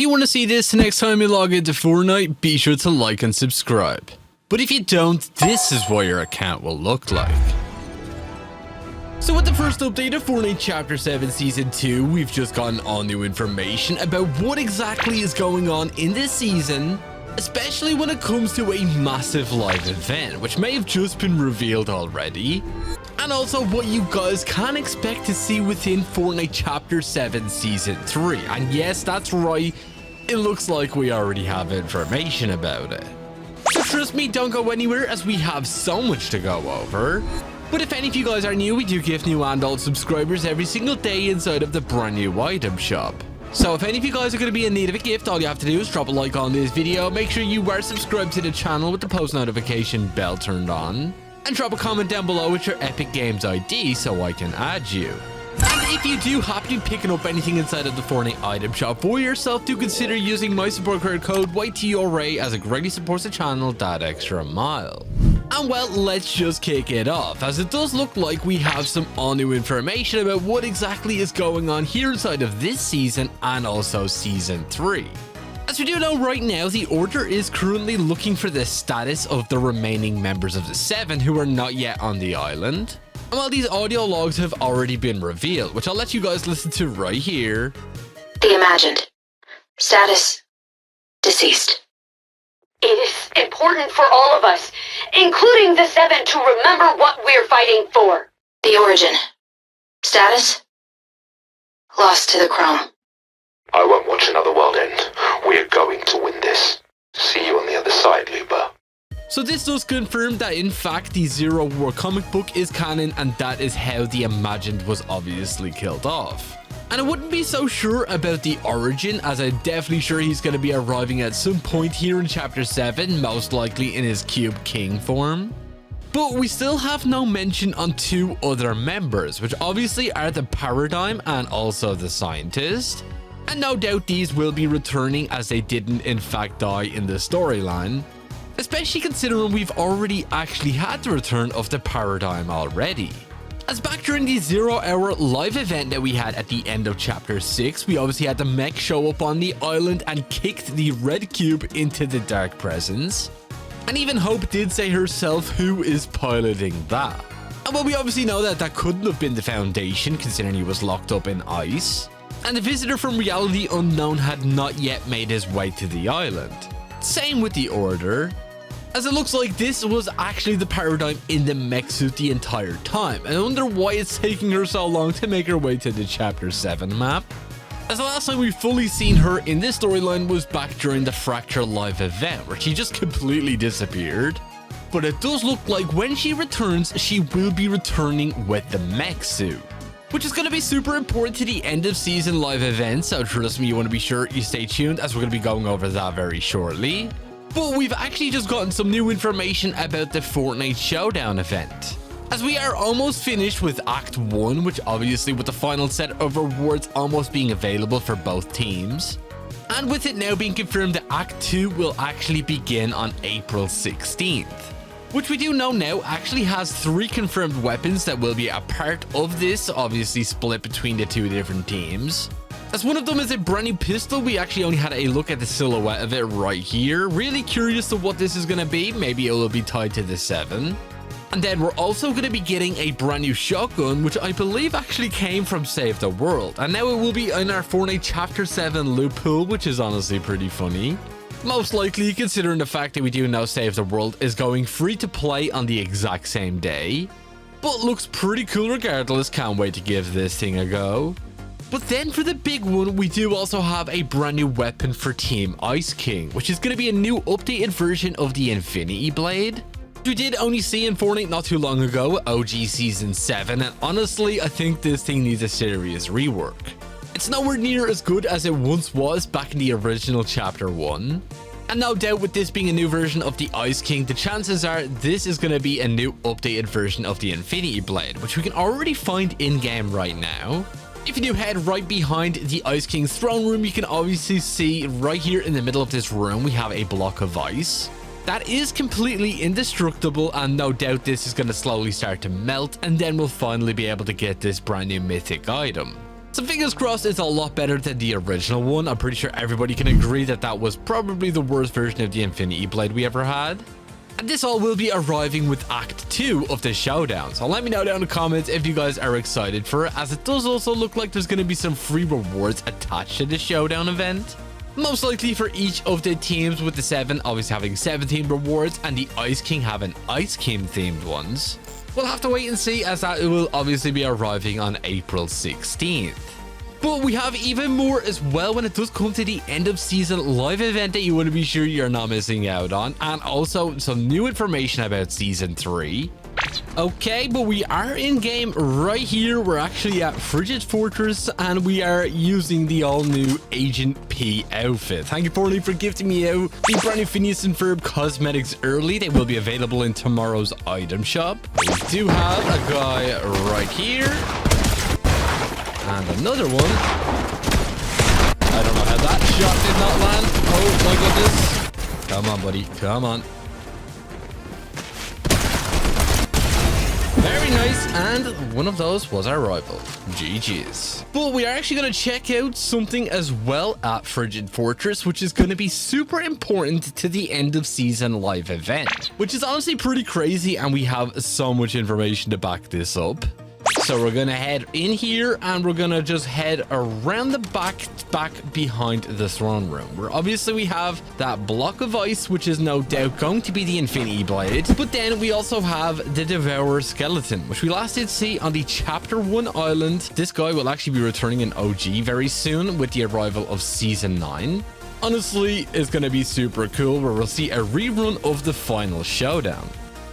If you want to see this next time you log into Fortnite, be sure to like and subscribe. But if you don't, this is what your account will look like. So with the first update of Fortnite Chapter 7 Season 2, we've just gotten all new information about what exactly is going on in this season, especially when it comes to a massive live event, which may have just been revealed already, and also what you guys can expect to see within Fortnite Chapter 7 Season 3. And yes, that's right, it looks like we already have information about it. So trust me, don't go anywhere as we have so much to go over. But if any of you guys are new, we do give new and old subscribers every single day inside of the brand new item shop. So if any of you guys are going to be in need of a gift, all you have to do is drop a like on this video, make sure you are subscribed to the channel with the post notification bell turned on, and drop a comment down below with your Epic Games ID so I can add you. And if you do happen to be picking up anything inside of the Fortnite item shop for yourself, do consider using my support credit code YTRA as it greatly supports the channel that extra mile. And well, let's just kick it off, as it does look like we have some all new information about what exactly is going on here inside of this season and also Season 3. As we do know right now, the Order is currently looking for the status of the remaining members of the 7 who are not yet on the island. And while these audio logs have already been revealed, which I'll let you guys listen to right here. The imagined. Status. Deceased. It is important for all of us, including the 7, to remember what we're fighting for. The origin. Status. Lost to the chrome. I won't watch another world end. We're going to win this. See you on the other side, Luba. So this does confirm that in fact the Zero War comic book is canon, and that is how the Imagined was obviously killed off. And I wouldn't be so sure about the origin, as I'm definitely sure he's going to be arriving at some point here in Chapter 7, most likely in his Cube King form. But we still have no mention on 2 other members, which obviously are the Paradigm and also the Scientist. And no doubt these will be returning, as they didn't in fact die in the storyline. Especially considering we've already actually had the return of the Paradigm already. As back during the 0-hour live event that we had at the end of Chapter 6, we obviously had the mech show up on the island and kicked the red cube into the Dark Presence. And even Hope did say herself who is piloting that. And well, we obviously know that that couldn't have been the Foundation, considering he was locked up in ice. And the visitor from Reality Unknown had not yet made his way to the island. Same with the Order, as it looks like this was actually the Paradigm in the mech suit the entire time. And I wonder why it's taking her so long to make her way to the Chapter 7 map, as the last time we fully seen her in this storyline was back during the Fracture live event, where she just completely disappeared. But it does look like when she returns, she will be returning with the mech suit, which is going to be super important to the end of season live event, so trust me, you want to be sure you stay tuned, as we're going to be going over that very shortly. But we've actually just gotten some new information about the Fortnite SHOWDOWN event, as we are almost finished with Act 1, which obviously with the final set of rewards almost being available for both teams. And with it now being confirmed that Act 2 will actually begin on April 16th. Which we do know now actually has 3 confirmed weapons that will be a part of this, obviously split between the 2 different teams. As one of them is a brand new pistol. We actually only had a look at the silhouette of it right here. Really curious to what this is going to be. Maybe it will be tied to the 7. And then we're also going to be getting a brand new shotgun, which I believe actually came from Save the World. And now it will be in our Fortnite Chapter 7 loot pool, which is honestly pretty funny. Most likely, considering the fact that we do know Save the World is going free to play on the exact same day. But looks pretty cool regardless. Can't wait to give this thing a go. But then for the big one, we do also have a brand new weapon for Team Ice King, which is going to be a new updated version of the Infinity Blade. We did only see in Fortnite not too long ago, OG Season 7, and honestly, I think this thing needs a serious rework. It's nowhere near as good as it once was back in the original Chapter 1. And no doubt with this being a new version of the Ice King, the chances are this is going to be a new updated version of the Infinity Blade, which we can already find in-game right now. If you do head right behind the Ice King's throne room, you can obviously see right here in the middle of this room, we have a block of ice. That is completely indestructible, and no doubt this is going to slowly start to melt, and then we'll finally be able to get this brand new mythic item. So fingers crossed it's a lot better than the original one. I'm pretty sure everybody can agree that that was probably the worst version of the Infinity Blade we ever had. And this all will be arriving with Act 2 of the Showdown. So let me know down in the comments if you guys are excited for it, as it does also look like there's going to be some free rewards attached to the Showdown event. Most likely for each of the teams, with the 7 obviously having 17 rewards and the Ice King having Ice King themed ones. We'll have to wait and see, as that will obviously be arriving on April 16th. But we have even more as well when it does come to the end of season live event that you want to be sure you're not missing out on, and also some new information about season 3. Okay, but we are in game right here. We're actually at Frigid Fortress and we are using the all new Agent P outfit. Thank you Fortnite for gifting me out the brand new Phineas and Ferb cosmetics early. They will be available in tomorrow's item shop. We do have a guy right here and another one. I don't know how that shot did not land. Oh my goodness. Come on, buddy. Come on. Very nice, and one of those was our rival. GG's. But we are actually going to check out something as well at Frigid Fortress, which is going to be super important to the end of season live event, which is honestly pretty crazy, and we have so much information to back this up. So we're gonna head in here and we're gonna just head around the back behind the throne room, where obviously we have that block of ice, which is no doubt going to be the Infinity Blade. But then we also have the Devourer skeleton, which we last did see on the Chapter 1 island. This guy will actually be returning in OG very soon with the arrival of Season 9. Honestly, it's gonna be super cool, where we'll see a rerun of the final showdown.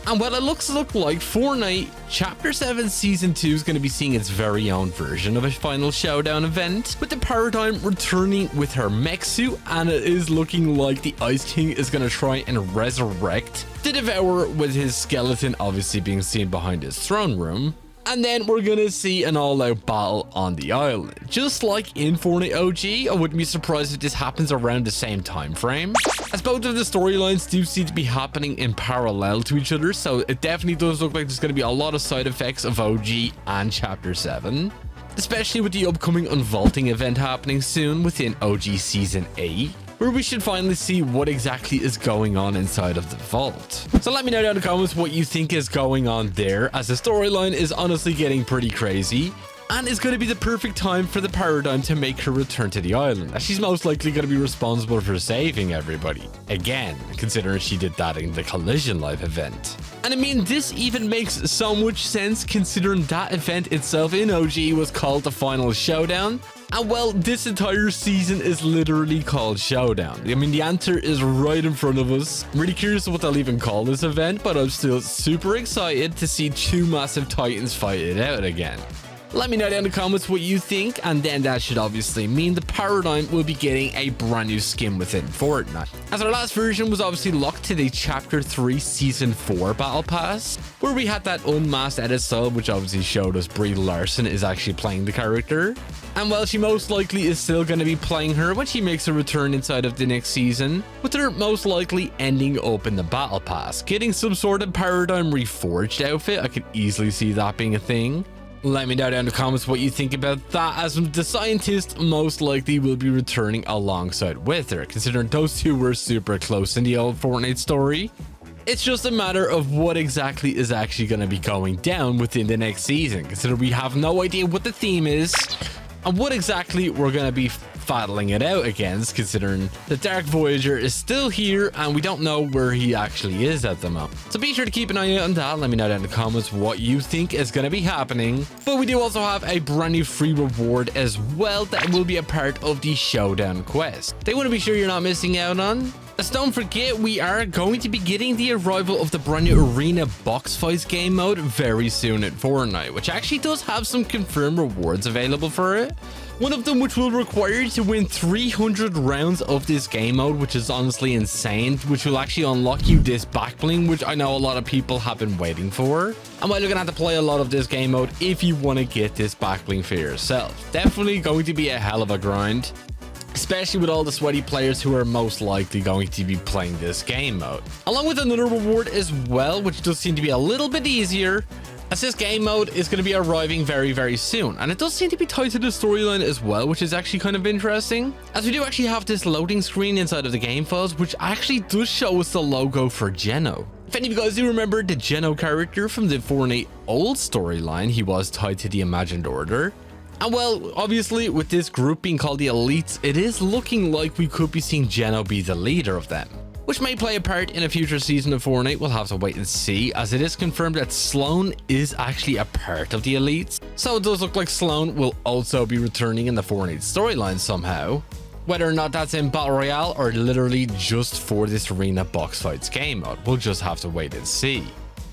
And well, it looks like Fortnite Chapter 7 Season 2 is going to be seeing its very own version of a final showdown event, with the Paradigm returning with her mech suit, and it is looking like the Ice King is going to try and resurrect the Devourer, with his skeleton obviously being seen behind his throne room. And then we're gonna see an all-out battle on the island. Just like in Fortnite OG, I wouldn't be surprised if this happens around the same time frame, as both of the storylines do seem to be happening in parallel to each other, so it definitely does look like there's gonna be a lot of side effects of OG and Chapter 7, especially with the upcoming unvaulting event happening soon within OG Season 8. Where we should finally see what exactly is going on inside of the vault. So let me know down in the comments what you think is going on there, as the storyline is honestly getting pretty crazy, and it's going to be the perfect time for the Paradigm to make her return to the island, as she's most likely going to be responsible for saving everybody. Again, considering she did that in the Collision Live event. And I mean, this even makes so much sense considering that event itself in OG was called the Final Showdown. And well, this entire season is literally called Showdown. I mean, the answer is right in front of us. I'm really curious what they'll even call this event, but I'm still super excited to see two massive titans fight it out again. Let me know down in the comments what you think, and then that should obviously mean the Paradigm will be getting a brand new skin within Fortnite, as our last version was obviously locked to the Chapter 3 Season 4 Battle Pass, where we had that unmasked edit style, which obviously showed us Brie Larson is actually playing the character. And well, she most likely is still going to be playing her when she makes a return inside of the next season, with her most likely ending up in the Battle Pass, getting some sort of Paradigm Reforged outfit. I could easily see that being a thing. Let me know down in the comments what you think about that, as the scientist most likely will be returning alongside with her, considering those two were super close in the old Fortnite story. It's just a matter of what exactly is actually going to be going down within the next season, considering we have no idea what the theme is and what exactly we're going to be battling it out against, considering the Dark Voyager is still here and we don't know where he actually is at the moment. So be sure to keep an eye out on that. Let me know down in the comments what you think is going to be happening. But we do also have a brand new free reward as well that will be a part of the Showdown quest. They want to be sure you're not missing out on. Let's don't forget, we are going to be getting the arrival of the brand new Arena Box Fights game mode very soon at Fortnite, which actually does have some confirmed rewards available for it. One of them which will require you to win 300 rounds of this game mode, which is honestly insane, which will actually unlock you this back bling, which I know a lot of people have been waiting for. And well, you're gonna have to play a lot of this game mode if you want to get this back bling for yourself. Definitely going to be a hell of a grind, especially with all the sweaty players who are most likely going to be playing this game mode. Along with another reward as well, which does seem to be a little bit easier, as this game mode is going to be arriving very soon, and it does seem to be tied to the storyline as well, which is actually kind of interesting, as we do actually have this loading screen inside of the game files, which actually does show us the logo for Geno. If any of you guys do remember the Geno character from the Fortnite old storyline, he was tied to the Imagined Order. And well, obviously with this group being called the Elites, it is looking like we could be seeing Geno be the leader of them, which may play a part in a future season of Fortnite. We'll have to wait and see, as it is confirmed that Sloan is actually a part of the Elites. So it does look like Sloan will also be returning in the Fortnite storyline somehow. Whether or not that's in Battle Royale or literally just for this arena box fights game mode, we'll just have to wait and see.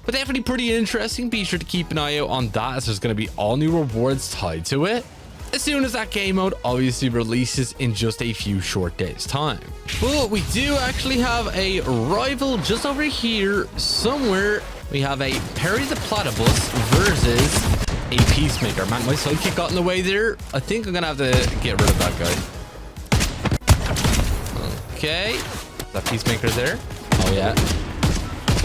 But definitely pretty interesting. Be sure to keep an eye out on that, as there's going to be all new rewards tied to it as soon as that game mode obviously releases in just a few short days time. But we do actually have a rival just over here somewhere. We have a Perry the Platypus versus a Peacemaker. Man, my sidekick got in the way there. I think I'm gonna have to get rid of that guy. Okay, that Peacemaker there. Oh yeah.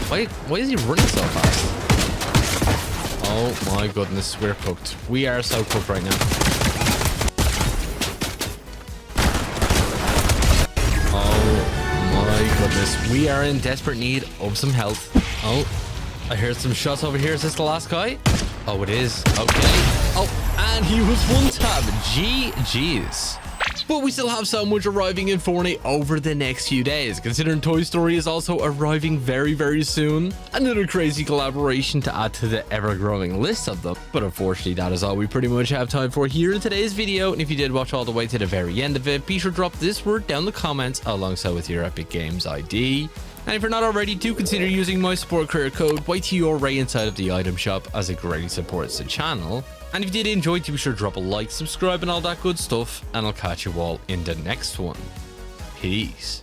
Why is he running so fast? Oh my goodness, we're cooked. We are so cooked right now. Oh my goodness, we are in desperate need of some health. Oh, I heard some shots over here. Is this the last guy? Oh, it is. Okay. Oh, and he was one tap. GG's. But we still have so much arriving in Fortnite over the next few days, considering Toy Story is also arriving very soon. Another crazy collaboration to add to the ever-growing list of them. But unfortunately, that is all we pretty much have time for here in today's video. And if you did watch all the way to the very end of it, be sure to drop this word down in the comments alongside with your Epic Games ID. And if you're not already, do consider using my support creator code YTO right inside of the item shop, as it greatly supports the channel. And if you did enjoy, do be sure to drop a like, subscribe, and all that good stuff. And I'll catch you all in the next one. Peace.